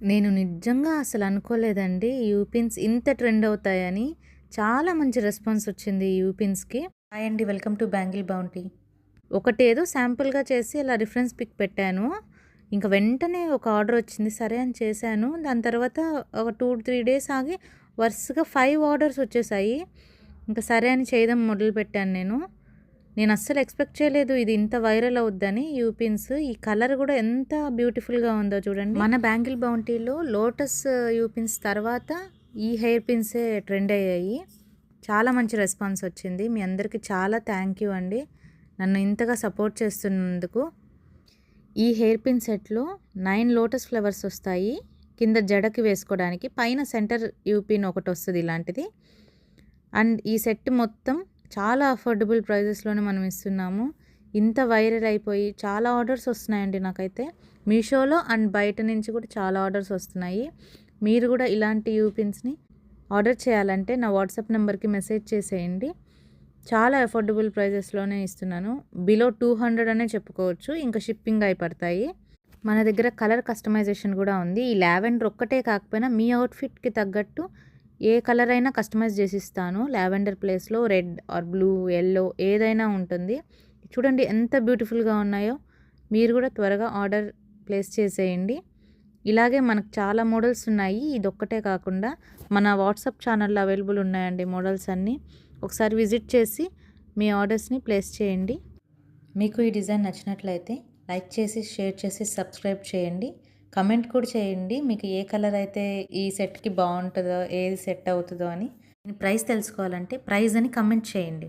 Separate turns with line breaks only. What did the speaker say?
నేను నిజంగా అసలు అనుకోలేదండి. యూ పిన్స్ ఇంత ట్రెండ్ అవుతాయని. చాలా మంచి రెస్పాన్స్ వచ్చింది ఈ యూ పిన్స్‌కి. హాయ్ అండి. Welcome to Bangle Bounty. ఒకటేదో శాంపుల్‌గా చేసి ఇలా రిఫరెన్స్ పిక్ పెట్టాను. ఇంక వెంటనే ఒక ఆర్డర్ వచ్చింది. సరే అని చేశాను. దాని తర్వాత ఒక 2, 3 డేస్ ఆగి వరుసగా 5 ఆర్డర్స్ వచ్చేసాయి. ఇంక సరే అని చేయడం మొదలుపెట్టాను నేను. నేను అస్సలు ఎక్స్‌పెక్ట్ చేయలేదు ఇది ఇంత వైరల్ అవుద్దని యూ పిన్స్. ఈ కలర్ గూడా ఎంత బ్యూటిఫుల్‌గా ఉందో చూడండి. మన బ్యాంగిల్ బౌంటీలో లోటస్ యూ పిన్స్ తర్వాత ఈ హెయిర్ పిన్సే ట్రెండ్ అయ్యాయి. చాలా మంచి రెస్పాన్స్ వచ్చింది. మీ అందరికీ చాలా థ్యాంక్ యూ అండి. నన్ను ఇంతగా సపోర్ట్ చేస్తున్నందుకు. ఈ హెయిర్ పిన్ సెట్‌లో 9 లోటస్ ఫ్లవర్స్ వస్తాయి. కింద జడకి వేసుకోవడానికి. పైన సెంటర్ యూ పిన్ ఒకటొస్తది ఇలాంటిది. అండ్ ఈ సెట్ మొత్తం చాలా అఫోర్డబుల్ ప్రైజెస్‌లోనే మనం ఇస్తున్నాము. ఇంత వైరల్ అయిపోయి చాలా ఆర్డర్స్ వస్తున్నాయండి నాకైతే. మీషోలో అండ్ బయట నుంచి కూడా చాలా ఆర్డర్స్ వస్తున్నాయి. మీరు కూడా ఇలాంటి యూ పిన్స్‌ని ఆర్డర్ చేయాలంటే నా వాట్సాప్ నెంబర్‌కి మెసేజ్ చేసేయండి. చాలా అఫోర్డబుల్ ప్రైజెస్‌లోనే ఇస్తున్నాను. బిలో 200 అనే చెప్పుకోవచ్చు. ఇంకా షిప్పింగ్ అయి పడతాయి. మన దగ్గర కలర్ కస్టమైజేషన్ కూడా ఉంది. ఈ లావెండర్ ఒక్కటే కాకపోయినా మీ అవుట్‌ఫిట్‌కి తగ్గట్టు ఏ కలర్ అయినా కస్టమైజ్ చేసిస్తాను. లావెండర్ ప్లేస్‌లో రెడ్ ఆర్ బ్లూ, యెల్లో ఏదైనా ఉంటుంది. చూడండి ఎంత బ్యూటిఫుల్‌గా ఉన్నాయో. మీరు కూడా త్వరగా ఆర్డర్ ప్లేస్ చేసేయండి. ఇలాగే మనకు చాలా మోడల్స్ ఉన్నాయి. ఇదొక్కటే కాకుండా మన వాట్సాప్ ఛానల్‌లో అవైలబుల్ ఉన్నాయండి మోడల్స్ అన్నీ. ఒకసారి విజిట్ చేసి మీ ఆర్డర్స్‌ని ప్లేస్ చేయండి. మీకు ఈ డిజైన్ నచ్చినట్లయితే లైక్ చేసి, షేర్ చేసి, సబ్స్క్రైబ్ చేయండి. కమెంట్ కూడా చేయండి. మీకు ఏ కలర్ అయితే ఈ సెట్‌కి బావుంటదో, ఏది సెట్ అవుతదో అని. ప్రైస్ తెలుసుకోవాలంటే ప్రైస్ అని కమెంట్ చేయండి.